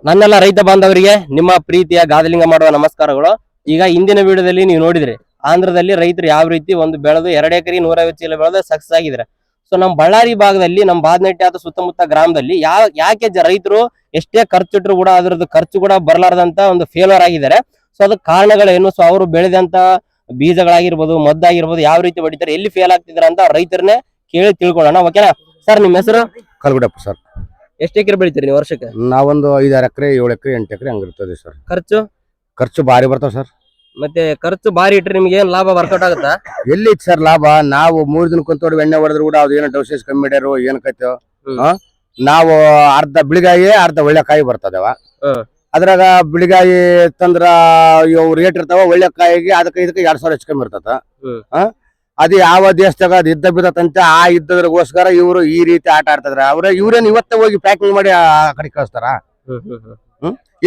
ನನ್ನೆಲ್ಲ ರೈತ ಬಾಂಧವರಿಗೆ ನಿಮ್ಮ ಪ್ರೀತಿಯ ಗಾದಲಿಂಗ ಮಾಡುವ ನಮಸ್ಕಾರಗಳು. ಈಗ ಇಂದಿನ ವಿಡಿಯೋದಲ್ಲಿ ನೀವು ನೋಡಿದ್ರಿ, ಆಂಧ್ರದಲ್ಲಿ ರೈತರು ಯಾವ ರೀತಿ ಒಂದು ಬೆಳೆದು 2 ಎಕರೆ 150 ಚೀಲ ಬೆಳೆದು ಸಕ್ಸಸ್ ಆಗಿದ್ದಾರೆ. ಸೊ ನಮ್ಮ ಬಳ್ಳಾರಿ ಭಾಗದಲ್ಲಿ, ನಮ್ಮ ಬಾದನಟ್ಟಿ ಆದ ಸುತ್ತಮುತ್ತ ಗ್ರಾಮದಲ್ಲಿ ಯಾಕೆ ರೈತರು ಎಷ್ಟೇ ಖರ್ಚಿಟ್ರು ಕೂಡ ಅದ್ರದ್ದು ಖರ್ಚು ಕೂಡ ಬರಲಾರ್ದಂತ ಒಂದು ಫೇಲ್ಯೂರ್ ಆಗಿದ್ದಾರೆ. ಸೊ ಅದಕ್ಕೆ ಕಾರಣಗಳೇನು, ಸೊ ಅವರು ಬೆಳೆದಂತ ಬೀಜಗಳಾಗಿರ್ಬೋದು, ಮದ್ದಾಗಿರ್ಬೋದು, ಯಾವ ರೀತಿ ಹೊಡಿತಾರೆ, ಎಲ್ಲಿ ಫೇಲ್ ಆಗ್ತಿದಾರೆ ಅಂತ ರೈತರನ್ನೇ ಕೇಳಿ ತಿಳ್ಕೊಳ್ಳೋಣ. ಓಕೆನಾ ಸರ್? ನಿಮ್ಮ ಹೆಸರು? ಕಲ್ಗುಡಪ್ಪ ಸರ್. ಎಷ್ಟು ಎಕರೆ ಬೆಳಿತೀರಿ ನೀವು ವರ್ಷಕ್ಕೆ? ನಾವೊಂದು 5-6 ಎಕರೆ 7 ಎಕರೆ 8 ಎಕರೆ ಹಂಗಿರ್ತದೆ ಸರ್. ಖರ್ಚು ಭಾರಿ ಬರ್ತಾವ ಸರ್. ಮತ್ತೆ ಖರ್ಚು ಬಾರಿ ಇಟ್ರೆ ನಿಮ್ಗೆ ಏನ್ ಲಾಭ ವರ್ಕೌಟ್ ಆಗುತ್ತಾ? ಎಲ್ಲಿ ಸರ್ ಲಾಭ? ನಾವು 3 ದಿನ ಕುಂತೋಡಿ ಎಣ್ಣೆ ಹೊಡೆದ್ರು ಕೂಡ ಅದು ಏನೋ ಡೋಸೇಜ್ ಕಮ್ಮಿ ಮಾಡ್ಯಾರು, ಏನಕ್ಕೈತೋ. ನಾವು ಅರ್ಧ ಬಿಳಿಗಾಯಿ ಅರ್ಧ ಒಳ್ಳೆ ಕಾಯಿ ಬರ್ತದವ. ಅದ್ರಾಗ ಬಿಳಿಗಾಯಿ ತಂದ್ರ ಇವು ರೇಟ್ ಇರ್ತಾವ, ಒಳ್ಳೆ ಕಾಯಿಗೆ ಅದಕ್ಕೆ ಇದಕ್ಕೆ 2,000 ಹೆಚ್ಚು ಕಮ್ಮಿ ಇರ್ತದ. ಅದು ಯಾವ ದೇಶದಾಗ ಅದು ಇದ್ದ ಬಿದ್ದತಂತೆ, ಆ ಇದ್ದದ್ರಗೋಸ್ಕರ ಇವರು ಈ ರೀತಿ ಆಟ ಆಡ್ತಿದ್ರ. ಇವ್ರೇನ್ ಇವತ್ತೇ ಹೋಗಿ ಪ್ಯಾಕಿಂಗ್ ಮಾಡಿ ಆ ಕಡೆ ಕಳಿಸ್ತಾರ?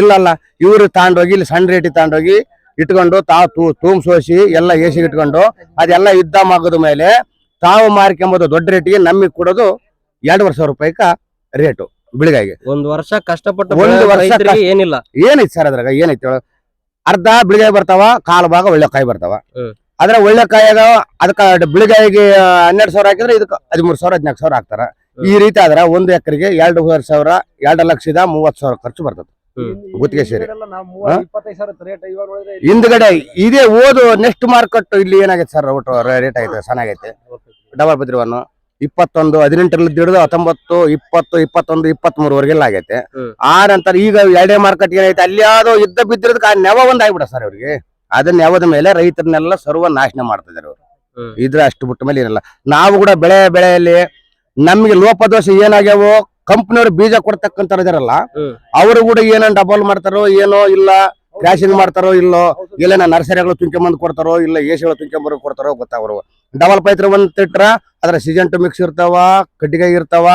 ಇಲ್ಲಲ್ಲ, ಇವ್ರು ತಗೊಂಡೋಗಿ ಇಲ್ಲಿ ಸಣ್ಣ ರೇಟಿಗೆ ತಗೊಂಡೋಗಿ ಇಟ್ಕೊಂಡು ತಾವು ತೂಮ್ಸೋಸಿ ಎಲ್ಲ ಏಸಿಗೆ ಇಟ್ಕೊಂಡು ಅದೆಲ್ಲ ಯುದ್ಧ ಆಗದ ಮೇಲೆ ತಾವು ಮಾರ್ಕೊಂಬೋದು ದೊಡ್ಡ ರೇಟಿಗೆ. ನಮಗೆ ಕೊಡೋದು 2,500 ರೂಪಾಯಿಕ ರೇಟು ಬಿಳಿಗಾಯಿಗೆ. ಒಂದು ವರ್ಷ ಕಷ್ಟಪಟ್ಟು ಏನಿಲ್ಲ. ಏನೈತಿ ಸರ್ ಅದ್ರಾಗ? ಏನೈತಿ ಹೇಳು? ಅರ್ಧ ಬಿಳಿಗಾಯಿ ಬರ್ತಾವ, ಕಾಲು ಭಾಗ ಒಳ್ಳೆ ಕಾಯಿ ಬರ್ತಾವ. ಅದ್ರ ಒಳ್ಳೆ ಕಾಯಿಗ ಅದಕ್ಕ ಬಿಳಿಗಾಯಿಗೆ 12,000 ಹಾಕಿದ್ರೆ ಇದಕ್ಕೆ 13,000 14,000 ಹಾಕ್ತಾರ. ಈ ರೀತಿ ಆದ್ರ 1 ಎಕರೆಗೆ 2,000 2,30,030 ಖರ್ಚು ಬರ್ತದೆ ಗುತ್ತಿಗೆ ಸೇರಿ. ಹಿಂದ್ಗಡೆ ಇದೇ ಓದು ನೆಕ್ಸ್ಟ್ ಮಾರ್ಕೆಟ್ ಇಲ್ಲಿ ಏನಾಗೈತೆ ಸರ್? ಒಟ್ಟು ರೇಟ್ ಆಗೈತೆ, ಚೆನ್ನಾಗೈತೆ. ಡಬಲ್ ಬದ್ರಿವನ್ನು 21, 18 ಹಿಡಿದು 19, 20, 21, 23 ಆಗೈತೆ. ಆ ನಂತರ ಈಗ 2 ಮಾರ್ಕೆಟ್ ಏನೈತೆ, ಅಲ್ಲಿ ಯಾವ್ದೋ ಯುದ್ಧ ಬಿದ್ದಿರೋದಕ್ಕೆ ಆ ನೆವ ಒಂದ್ ಆಗ್ಬಿಡ ಸರ್ ಅವ್ರಿಗೆ. ಅದನ್ನ ನೆವದ ಮೇಲೆ ರೈತರನ್ನೆಲ್ಲ ಸರ್ವ ನಾಶನ ಮಾಡ್ತಿದ್ದಾರೆ ಅವರು. ಇದ್ರ ಅಷ್ಟು ಬಿಟ್ಟ ಮೇಲೆ ಏನಿಲ್ಲ. ನಾವು ಕೂಡ ಬೆಳೆಯಲ್ಲಿ ನಮ್ಗೆ ಲೋಪದೋಷ ಏನಾಗ್ಯಾವೋ, ಕಂಪ್ನಿಯವ್ರು ಬೀಜ ಕೊಡ್ತಕ್ಕಂತ ಇದಾರಲ್ಲ, ಅವರು ಕೂಡ ಏನೋ ಡಬಲ್ ಮಾಡ್ತಾರೋ ಏನೋ, ಇಲ್ಲ ಕ್ರಾಶಿಂಗ್ ಮಾಡ್ತಾರೋ ಇಲ್ಲೋ, ಇಲ್ಲ ನರ್ಸರಿಗಳು ತುಂಬ್ಕೊಂಬಂದ್ ಕೊಡ್ತಾರೋ, ಇಲ್ಲ ಎಸಿಗಳು ತುಂಬ್ಕೊಂಬರ್ ಕೊಡ್ತಾರೋ ಗೊತ್ತಾಗ್ರು. ಡಬಲ್ ಪೈತ್ರ ಒಂದ್ ತಿಟ್ರ ಅದ್ರ ಸಿಜನ್ ಟು ಮಿಕ್ಸ್ ಇರ್ತಾವ, ಕಟ್ಟಿಗೆ ಇರ್ತಾವ,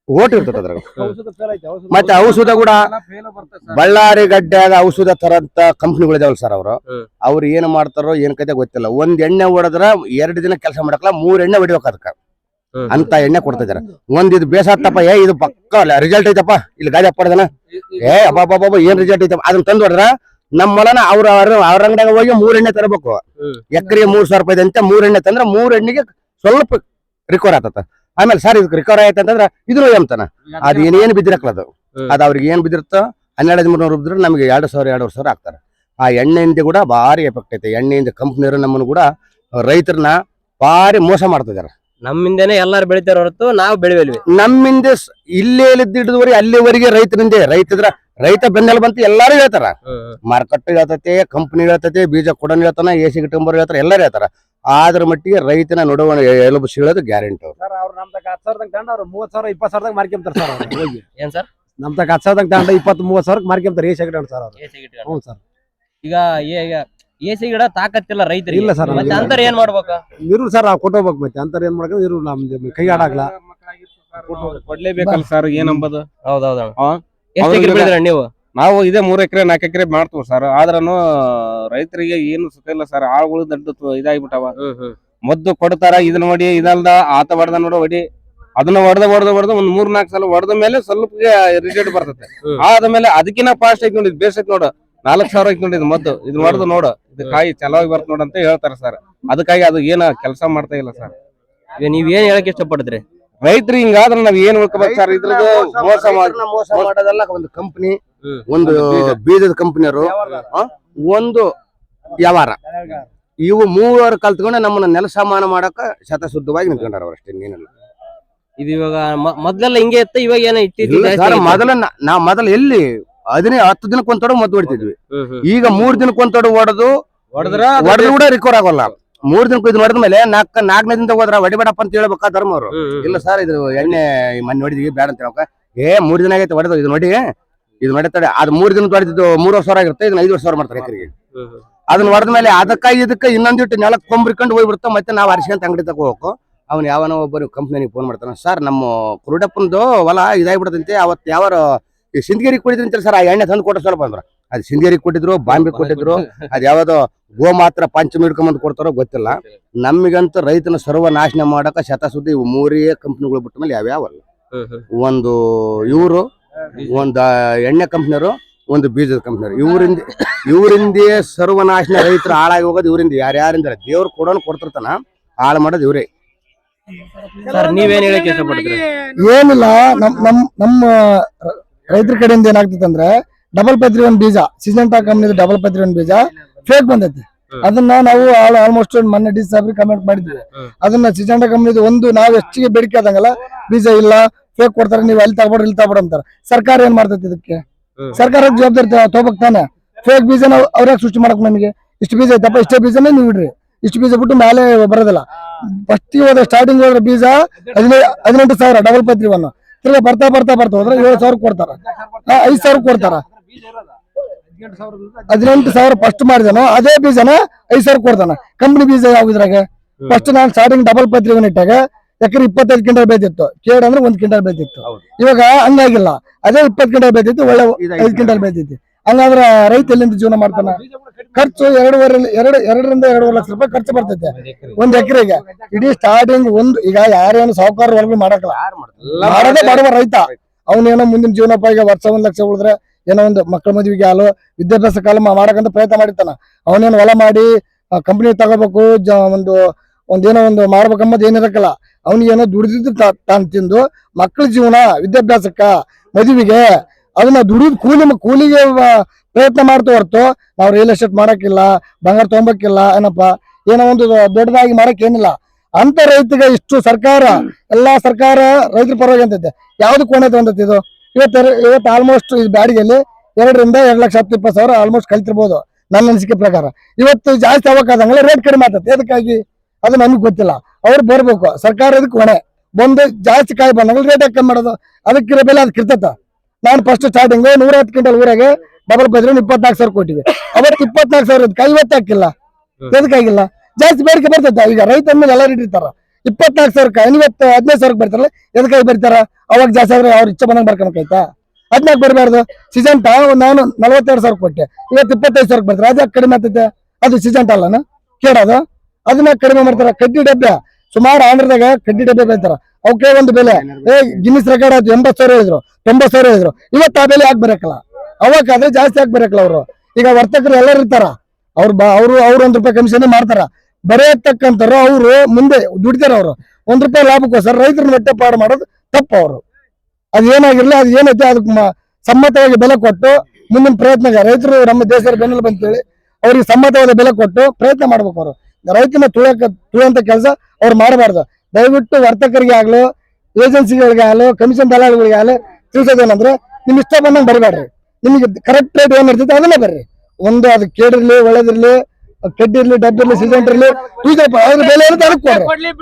ಓಟ್ ಇರ್ತದ ಅದ್ರಾಗ. ಮತ್ತೆ ಔಷಧ ಕೂಡ ಬಳ್ಳಾರಿ ಗಡ್ಡೆಯಾಗ ಔಷಧ ತರಂತ ಕಂಪ್ನಿಗಳಿದಾವಲ್ಲ ಸರ್, ಅವ್ರು ಏನ್ ಮಾಡ್ತಾರೋ ಏನ್ ಕತೆ ಗೊತ್ತಿಲ್ಲ. ಒಂದ್ ಎಣ್ಣೆ ಹೊಡೆದ್ರ 2 ದಿನ ಕೆಲಸ ಮಾಡಕಲ್ಲ, 3 ಎಣ್ಣೆ ಹೊಡಿಬೇಕು ಅದಕ್ಕ ಅಂತ ಎಣ್ಣೆ ಕೊಡ್ತಿದಾರೆ. ಒಂದ್ ಇದು ಬೇಸತ್ತಪ್ಪ, ಇದು ಪಕ್ಕ ರಿಸಲ್ಟ್ ಐತಪ್ಪ, ಇಲ್ಲಿ ಗಾಡಿ ಅಪ್ಪಡ್ದನ, ಅಬ್ಬಾಬಾಬಾ ಏನ್ ರಿಸಲ್ಟ್ ಐತಪ್ಪ, ಅದನ್ನ ತಂದು ಹೊಡ್ರ ನಮ್ಮ ಮೊಲನ ಅವ್ರ ಅಂಗಡಿಯಾಗ ಹೋಗಿ 3 ಎಣ್ಣೆ ತರಬೇಕು. ಎಕರೆಗೆ 3,000 ರೂಪಾಯಿ ಅಂತೆ. 3 ಎಣ್ಣೆ ತಂದ್ರೆ 3 ಎಣ್ಣೆಗೆ ಸ್ವಲ್ಪ ರಿಕವರ್ ಆತತ. ಆಮೇಲೆ ಸರ್ ಇದಕ್ಕೆ ರಿಕವರ್ ಆಯ್ತಂತಂದ್ರ ಇದ್ರು ಎಂತಾನ ಅದ್ ಏನೇನು ಬಿದ್ದಿರಕ್ಲ ಅದು ಅವ್ರಿಗೆ ಏನ್ ಬಿದ್ದಿರುತ್ತೋ 1200 ಬಿದ್ರೆ ನಮ್ಗೆ 2,000 ಆಗ್ತಾರೆ. ಆ ಎಣ್ಣೆಯಿಂದ ಕೂಡ ಭಾರಿ ಎಫೆಕ್ಟ್ ಐತೆ. ಎಣ್ಣೆಯಿಂದ ಕಂಪ್ನಿಯವರು ನಮ್ಮನ್ನು ಕೂಡ ರೈತರನ್ನ ಭಾರಿ ಮೋಸ ಮಾಡ್ತಿದಾರೆ. ನಮ್ಮಿಂದನೇ ಎಲ್ಲಾರು ಬೆಳಿತಾರ ಹೊರತು ನಾವು ಬೆಳಿವಲ್ವಿ. ನಮ್ಮಿಂದ ಇಲ್ಲೇ ಹಿಡಿದುವರೆಗೆ ಅಲ್ಲಿವರೆಗೆ ರೈತರಿಂದ ರೈತ ಬೆನ್ನೆಲ್ ಬಂತು ಎಲ್ಲಾರು ಹೇಳ್ತಾರ. ಮಾರ್ಕೆಟ್ ಹೇಳ್ತತೆ, ಕಂಪ್ನಿ ಹೇಳ್ತತೆ, ಬೀಜ ಕೊಡೋನ್ ಹೇಳ್ತಾನ, ಎಸಿ ಗಿಟ್ಟಂಬರ್ ಹೇಳ್ತಾರ, ಎಲ್ಲಾರು ಹೇಳ್ತಾರ. ಆದ್ರ ಮಟ್ಟಿಗೆ ರೈತನ ನೋಡುವ ಎಲುಬು ಸೀಳೋದು ಗ್ಯಾರಂಟಿ. ಸರ್ ಅವ್ರು ನಮ್ ತಗ 10,000 ತಗೊಂಡು ಅವ್ರು 30,000 20,000 ಮಾರ್ಕೊಂತಾರೆ ಸರ್. ಹೋಗಿ ಏನ್ ಸರ್? ನಮ್ ತಗ 10,000 ತಗೊಂಡು 20-30,000 ಮಾರ್ಕೊಂತಾರೆ ಎಸಿ ಗಿಡ ಸರ್ ಅವ್ರು. ಹ್ಞೂ ಸರ್. ಈಗ ಎಸಿ ಗಿಡ ತಾಕತ್ತಿಲ್ಲ ರೈತರಿಗೆ. ಇಲ್ಲ ಸರ್. ಮತ್ತೆ ಅಂತರ ಏನ್ ಮಾಡ್ಬೇಕು? ಇರು ಸರ್, ನಾವು ಕೊಟ್ಟೋಗ್ಬೇಕು. ಮತ್ತೆ ಅಂತರ ಏನ್ ಮಾಡ್ಕೊಂಡು ಇರು, ನಮ್ದು ಕೈ ಆಡಾಗ್ಲ ಕೊಡ್ಲೇಬೇಕಲ್ಲ ಸರ್ ಏನಂಬದು. ಹೌದೌದು. ಎಷ್ಟು ಎಕರೆ ಬೆಳೆದ್ರಿ ನೀವು? ನಾವು ಇದೇ 3 ಎಕರೆ 4 ಎಕರೆ ಮಾಡ್ತೀವಿ ಸರ್. ಆದ್ರೂ ರೈತರಿಗೆ ಏನು ಸುಖ ಇಲ್ಲ ಸರ್. ಆಳುಗಳು ದೊಡ್ಡ ಇದಾಗ್ಬಿಟ್ಟವ. ಮದ್ದು ಕೊಡ್ತಾರ, ಇದನ್ನ ಹೊಡಿ, ಇದಲ್ದ ಆತ ಹೊಡೆದ ನೋಡು ಹೊಡಿ, ಅದನ್ನ ಹೊಡೆದ ಒಂದ್ 3-4 ಸಲ ಹೊಡೆದ ಮೇಲೆ ಸ್ವಲ್ಪ ರಿಸಲ್ಟ್ ಬರ್ತದೆ. ಆದ್ಮೇಲೆ ಅದಕ್ಕಿನ್ನ ಫಾಸ್ಟ್ ಐತಿ ನೋಡಿ, ಬೇಸ್ ಐತಿ ನೋಡು, 4,000 ಐತಿ ನೋಡಿ ಇದು ಮದ್ದು. ಇದನ್ನ ಹೊಡೆದು ನೋಡು, ಇದು ಕಾಯಿ ಚಲೋಗಿ ಬರ್ತ ನೋಡ ಅಂತ ಹೇಳ್ತಾರ ಸರ್. ಅದಕ್ಕಾಗಿ ಅದು ಏನ ಕೆಲಸ ಮಾಡ್ತಾ ಇಲ್ಲ ಸರ್. ಈಗ ನೀವ್ ಏನ್ ಹೇಳಕ್ ಇಷ್ಟಪಡ್ತೀರಿ? ರೈತರು ಹಿಂಗಾದ್ರೆ ನಾವ್ ಏನ್ ಉಳ್ಕೋಬೇಕು ಸರ್? ಇದ್ರದ್ದು ಮೋಸ ಮಾಡೋದಲ್ಲ. ಒಂದು ಕಂಪ್ನಿ, ಒಂದು ಬೀಜದ ಕಂಪನಿಯವರು, ಒಂದು ವ್ಯವಹಾರ, ಇವು 3 ಕಲ್ತ್ಕೊಂಡು ನಮ್ಮನ್ನ ನೆಲ ಸಮಾನ ಮಾಡಕ ಶತಶುದ್ಧವಾಗಿ ನಿಂತ್ಕೊಂಡಾರ ಅವ್ರು, ಅಷ್ಟೇ ಏನಿಲ್ಲ. ಇದು ಇವಾಗ ಮೊದ್ಲೆಲ್ಲ ಹಿಂಗೆ ಇತ್ತು, ಇವಾಗ ಏನೋ ಮೊದಲ ಎಲ್ಲಿ 10 ದಿನಕ್ಕೊಂತೊಡ ಮದ್ದು ಹೊಡಿತಿದ್ವಿ. ಈಗ 3 ದಿನಕ್ಕೊಂತೊಡ ಹೊಡೆದ್ರು ಕೂಡ ರಿಕವರ್ ಆಗೋಲ್ಲ. 3 ದಿನಕ್ಕೂ ಇದನ್ನ ಹೊಡೆದ ಮೇಲೆ 4ನೇ ದಿನದಾಗ ಹೋದ್ರ ಹೊಡಿಬೇಡಪ್ಪ ಅಂತ ಹೇಳ್ಬೇಕಾ ಧರ್ಮ ಅವರು. ಇಲ್ಲ ಸರ್, ಇದು ಎಣ್ಣೆ ಮೊನ್ನೆ ಹೊಡಿದ್ವಿ ಬೇಡ ಅಂತ ಹೇಳ್ಕ, 3 ದಿನ ಆಗೈತೆ ಹೊಡೆದು, ಇದು ನೋಡಿ ಇದು ನಡೀತದೆ. ಅದು 3 ದಿನ ಹೊಡೆದಿದ್ದು 3,000 ಆಗಿರುತ್ತೆ, ಇದನ್ನ 5,000 ಮಾಡ್ತಾರೆ ಎಕರೆಗೆ. ಅದನ್ನ ಹೊಡೆದ ಮೇಲೆ ಅದಕ್ಕ ಇದಕ್ಕೆ ಇನ್ನೊಂದಿಟ್ಟು ನೆಲಕ್ಕೆ ಕೊಂಬ್ರಿಕೊಂಡು ಹೋಗ್ಬಿಡ್ತಾ. ಮತ್ತೆ ನಾವು ಅರಿಶಿಂತ ಅಂಗಡಿ ತಗೋಬೇಕು. ಅವ್ನು ಯಾವನೋ ಒಬ್ಬರು ಕಂಪ್ನಿಗೆ ಫೋನ್ ಮಾಡ್ತಾನೆ, ಸರ್ ನಮ್ಮ ಕುರುಡಪ್ಪನದು ಹೊಲ ಇದಾಗ್ಬಿಡದಂತೆ, ಅವತ್ತು ಯಾವಾರು ಈ ಸಿಂದಗಿರಿಗೆ ಕೊಟ್ಟಿದ್ರು ಅಂತ ಸರ್, ಆ ಎಣ್ಣೆ ತಂದು ಕೊಟ್ಟು ಸ್ವಲ್ಪ ಅಂದ್ರ ಅದು ಸಿಂದಗಿರಿಗೆ ಕೊಟ್ಟಿದ್ರು, ಬಾಂಬೆ ಕೊಟ್ಟಿದ್ರು, ಅದ್ ಯಾವ್ದೋ ಗೋ ಮಾತ್ರ ಪಂಚಮಿ ಹಿಡ್ಕೊಂಬಂದು ಕೊಡ್ತಾರೋ ಗೊತ್ತಿಲ್ಲ. ನಮಗಂತೂ ರೈತನ ಸರ್ವ ನಾಶನ ಮಾಡಕ ಶತಸುದ್ದಿ ಇವು 3 ಕಂಪ್ನಿಗಳು ಬಿಟ್ಟ ಮೇಲೆ ಯಾವ್ಯಾವಲ್ಲ. ಒಂದು ಇವರು ಒಂದ್ ಎಣ್ಣೆ ಕಂಪ್ನಿಯವರು, ಒಂದು ಬೀಜದ ಕಂಪ್ನಿಯವರು. ಇವರಿಂದೇ ಸರ್ವನಾಶನ, ರೈತರು ಹಾಳಾಗಿ ಹೋಗೋದು ಇವರಿಂದ. ಯಾರ್ಯಾರಿಂದ ದೇವ್ರು ಕೊಡ್ತಿರ್ತಾನ, ಹಾಳು ಮಾಡೋದು ಇವ್ರೇ. ಸರ್ ನೀವೇನ್ ಹೇಳಕ್ ಇಷ್ಟಪಡ್ತೀರಿ? ಏನಿಲ್ಲ, ನಮ್ಮ ರೈತರ ಕಡೆಯಿಂದ ಏನಾಗ್ತೈತೆ ಅಂದ್ರೆ ಡಬಲ್ ಪತ್ರಿ ಒಂದ್ ಬೀಜ, ಸಿಜೆಂಟಾ ಕಂಪ್ನಿ ಡಬಲ್ ಪತ್ರಿ ಒಂದ್ ಬೀಜ ಫೇಕ್ ಬಂದೈತಿ. ಅದನ್ನ ನಾವು ಆಲ್ಮೋಸ್ಟ್ ಮೊನ್ನೆ ಡಿ ಸಾಬ್ರಿ ಕಮೆಂಟ್ ಮಾಡಿದ್ವಿ. ಅದನ್ನ ಸಿಜೆಂಟಾ ಕಂಪ್ನಿದು ಒಂದು ನಾವು ಹೆಚ್ಚಿಗೆ ಬೇಡಿಕೆ ಆದಂಗಲ್ಲ, ಬೀಜ ಇಲ್ಲ ಫೇಕ್ ಕೊಡ್ತಾರೆ, ನೀವು ಅಲ್ಲಿ ತಗೊಬಿಡ್ರಿ ಇಲ್ಲಿ ತಗೊಬಿಡ ಅಂತಾರೆ. ಸರ್ಕಾರ ಏನ್ ಮಾಡ್ತೈತಿ ಇದಕ್ಕೆ? ಸರ್ಕಾರದ ಜವಾಬ್ದಾರಿ ತಗೋಬೇಕು ತಾನೆ. ಫೇಕ್ ಬೀಜ ನಾವು ಅವ್ರಾಗ ಸೃಷ್ಟಿ ಮಾಡಕ್, ನಮಗೆ ಇಷ್ಟು ಬೀಜ ಐತಪ್ಪ, ಇಷ್ಟೇ ಬೀಜನೇ ನೀವು ಇಡ್ರಿ, ಇಷ್ಟು ಬೀಜ ಬಿಟ್ಟು ಮೇಲೆ ಬರೋದಿಲ್ಲ. ಫಸ್ಟ್ ಹೋದ ಸ್ಟಾರ್ಟಿಂಗ್ ಹೋದ್ರೆ ಬೀಜ 18,000 ಡಬಲ್ ಪತ್ರಿ ಒನ್, ತಿರ್ಗಾ ಬರ್ತಾ ಹೋದ್ರೆ 7,000 ಕೊಡ್ತಾರ, 5,000 ಕೊಡ್ತಾರ. 18,000 ಫಸ್ಟ್ ಮಾಡಿದನು, ಅದೇ ಬೀಜನ 5,000 ಕೊಡ್ತಾನ. ಕಂಪ್ನಿ ಬೀಜ ಯಾವ ಇದ್ರಾಗ? ಫಸ್ಟ್ ನಾನು ಸ್ಟಾರ್ಟಿಂಗ್ ಡಬಲ್ ಪತ್ರಿ ಒನ್ ಇಟ್ಟಾಗ ಎಕರೆ 25 ಕ್ವಿಂಟಲ್ ಬೇತಿತ್ತು, ಕೇಡ್ ಅಂದ್ರೆ 1 ಕ್ವಿಂಟಲ್ ಬೇತಿತ್ತು. ಇವಾಗ ಹಂಗಾಗಿಲ್ಲ, ಅದೇ 20 ಕ್ವಿಂಟಲ್ ಬೇತಿತ್ತು, ಒಳ್ಳೆ 5 ಕ್ವಿಂಟಲ್ ಬೇತೈತಿ. ಹಂಗಾದ್ರೆ ರೈತ ಎಲ್ಲಿಂದ ಜೀವನ ಮಾಡ್ತಾನ? ಖರ್ಚು 2.5 ಲಕ್ಷ ರೂಪಾಯಿ ಖರ್ಚು ಬರ್ತೈತೆ ಒಂದ್ ಎಕರೆಗೆ. ಇಡೀ ಸ್ಟಾರ್ಟಿಂಗ್ ಒಂದು, ಈಗ ಯಾರೇನು ಸಾಹುಕಾರ ಒಳಗೆ ಮಾಡಕಲ್ಲ, ಮಾಡೋದೇ ಬಡವ ರೈತ. ಅವನೇನೋ ಮುಂದಿನ ಜೀವನೋಪಾಯಿಗೆ ವರ್ಷ 1 ಲಕ್ಷ ಉಳಿದ್ರೆ ಏನೋ ಒಂದು ಮಕ್ಕಳ ಮದುವೆಗೆ ಹಾಲು, ವಿದ್ಯಾಭ್ಯಾಸ ಕಾಲ ಮಾಡಕಂತ ಪ್ರಯತ್ನ ಮಾಡಿರ್ತಾನ. ಅವನೇನು ಹೊಲ ಮಾಡಿ ಕಂಪನಿ ತಗೋಬೇಕು, ಒಂದೇನೋ ಒಂದು ಮಾಡ್ಬೇಕಂಬದ್ ಏನಿರಕಲ್ಲ. ಅವನಿಗೇನೋ ದುಡಿದಿದ್ದು ತಾನು ತಿಂದು ಮಕ್ಕಳ ಜೀವನ, ವಿದ್ಯಾಭ್ಯಾಸಕ್ಕ, ಮದುವೆಗೆ ಅದನ್ನ ದುಡಿದ್ ಕೂಲಿಗೆ ಪ್ರಯತ್ನ ಮಾಡ್ತಾ ಹೊರತು ನಾವು ರಿಯಲ್ ಎಸ್ಟೇಟ್ ಮಾಡಕ್ಕಿಲ್ಲ, ಬಂಗಾರ ತಗೊಂಬಕ್ಕಿಲ್ಲ, ಏನಪ್ಪಾ ಏನೋ ಒಂದು ದೊಡ್ಡದಾಗಿ ಮಾಡಕ್ ಏನಿಲ್ಲ. ಅಂತ ರೈತಗೆ ಇಷ್ಟು ಸರ್ಕಾರ, ಎಲ್ಲಾ ಸರ್ಕಾರ ರೈತರ ಪರವಾಗಿ ಅಂತೈತೆ. ಯಾವ್ದು ಕೋಣೆ ತಗೊಂಡೈತಿ ಇದು? ಇವತ್ತು ಆಲ್ಮೋಸ್ಟ್ ಈ ಬ್ಯಾಡಿಗೆಯಲ್ಲಿ 2,20,000 ಆಲ್ಮೋಸ್ಟ್ ಕಲ್ತಿರ್ಬೋದು ನನ್ನ ಅನಿಸಿಕೆ ಪ್ರಕಾರ. ಇವತ್ತು ಜಾಸ್ತಿ ಆಗಕ್ಕಾದಂಗಲ್ಲ, ರೇಟ್ ಕಡಿಮೆ ಆಗ್ತದೆ. ಅದಕ್ಕಾಗಿ ಅದು ನಮಗ್ ಗೊತ್ತಿಲ್ಲ. ಅವ್ರು ಬರ್ಬೇಕು, ಸರ್ಕಾರ ಇದಕ್ಕೆ ಹೊಣೆ. ಬಂದು ಜಾಸ್ತಿ ಕಾಯಿ ಬಂದಾಗ ರೇಟ್ ಕಮ್ಮಿ ಮಾಡೋದು, ಅದಕ್ಕಿರೋ ಬೆಲೆ ಅದಕ್ಕೆ ಇರ್ತದ. ನಾನು ಫಸ್ಟ್ ಸ್ಟಾರ್ಟಿಂಗ್ 110 ಕ್ವಿಂಟಲ್ ಊರಾಗೆ ಡಬಲ್ ಪತ್ರಿ 24,000 ಕೊಟ್ಟಿವಿ. ಅವತ್ತು 24,000 ಕಾಯಿ ಇವತ್ತು ಹಾಕಿಲ್ಲ. ಎದಕ್ಕಾಗಿಲ್ಲ? ಜಾಸ್ತಿ ಬೇಡಿಕೆ ಬರ್ತೈತೆ. ಈಗ ರೈತ ಮೇಲೆ ಎಲ್ಲ ರೇಟ್ ಇರ್ತಾರ. 24,000 ಕಾಯಿ ಇವತ್ತು 15,000 ಬರ್ತಾರಲ್ಲ, ಎದಕ್ಕಾಗಿ ಬರ್ತಾರ? ಅವಾಗ ಜಾಸ್ತಿ ಆದ್ರೆ ಅವ್ರ ಇಚ್ಛೆ ಬಂದಂಗೆ ಬರ್ಕೊಬೇಕಾಯ್ತಾ? 14 ಬರಬಾರ್ದು. ಸಿಜೆಂಟ ನಾನು 42,000 ಕೊಟ್ಟೆ, ಇವತ್ತು 25,000 ಬರ್ತಾರೆ. ಅದ್ಯಾಕೆ ಕಡಿಮೆ ಆಗ್ತೈತೆ? ಅದು ಸಿಜೆಂಟ ಅಲ್ಲನ ಕೇಳೋದು? ಅದನ್ನ ಕಡಿಮೆ ಮಾಡ್ತಾರ. ಕಡ್ಡಿ ಡಬ್ಬೆ ಸುಮಾರು ಆಂಧ್ರದಾಗ ಕಡ್ಡಿ ಡಬ್ಬೆ ಬೆಳಿತಾರ. ಅವಕ್ಕೆ ಒಂದು ಬೆಲೆ ಗಿನ್ನಿಸ್ ರೆಕಾರ್ಡ್ ಆಯ್ತು, 80,000 ಹೇಳಿದ್ರು, 90,000 ಹೇಳಿದ್ರು. ಇವತ್ತು ಆ ಬೆಲೆ ಯಾಕೆ ಬರಕಲ್ಲ? ಅವಾಗ ಅದೇ ಜಾಸ್ತಿ ಯಾಕೆ ಬರಕಲ್ಲ? ಅವರು ಈಗ ವರ್ತಕರು ಎಲ್ಲರೂ ಇರ್ತಾರ, ಅವ್ರು ₹1 ರೂಪಾಯಿ ಕಮಿಷನ್ ಮಾಡ್ತಾರ. ಬರೆಯತಕ್ಕಂಥವ್ರು ಅವರು ಮುಂದೆ ದುಡಿತಾರ. ಅವರು ₹1 ಲಾಭಕ್ಕೋಸ್ಕರ ರೈತರನ್ನ ಹೊಟ್ಟೆಪಾಡು ಮಾಡೋದು ತಪ್ಪು. ಅವರು ಅದ್ ಏನಾಗಿರ್ಲಿ, ಅದು ಏನೈತೆ ಅದಕ್ಕೆ ಸಮ್ಮತವಾಗಿ ಬೆಲೆ ಕೊಟ್ಟು ಮುಂದಿನ ಪ್ರಯತ್ನ, ರೈತರು ನಮ್ಮ ದೇಶದ ಬೆನ್ನೆಲುಬು ಅಂತೇಳಿ ಅವ್ರಿಗೆ ಸಮ್ಮತವಾದ ಬೆಲೆ ಕೊಟ್ಟು ಪ್ರಯತ್ನ ಮಾಡ್ಬೇಕು. ಅವರು ರೈತನ ತುಳಿಯಂತ ಕೆಲಸ ಅವ್ರು ಮಾಡಬಾರ್ದು. ದಯವಿಟ್ಟು ವರ್ತಕರಿಗೆ ಆಗ್ಲು, ಏಜೆನ್ಸಿಗಳಿಗೆ ಆಗ್ಲು, ಕಮಿಷನ್ ದಲಾಳಿಗಳಿಗೆ ಆಗ್ಲಿ ತಿಳಿಸೋದೇನಂದ್ರೆ, ನಿಮ್ ಇಷ್ಟ ಬಂದಂಗೆ ಬರಬೇಡ್ರಿ. ನಿಮಗೆ ಕರೆಕ್ಟ್ ರೇಟ್ ಏನ್ ಇರ್ತೈತೆ ಅದನ್ನೇ ಬರ್ರಿ. ಒಂದು ಅದು ಕೇಡಿರ್ಲಿ, ಒಳ್ಳೇದಿರ್ಲಿ, ಕಡ್ಡಿ ಇರ್ಲಿ, ಡಬ್ಬಿರ್ಲಿ, ಸಿಜೆಂಟ್ ಇರ್ಲಿ, ಅದ್ರ ಬೆಲೆ ಇರುತ್ತೆ ಅದಕ್ಕೆ ಕೊಡ್ರಿ.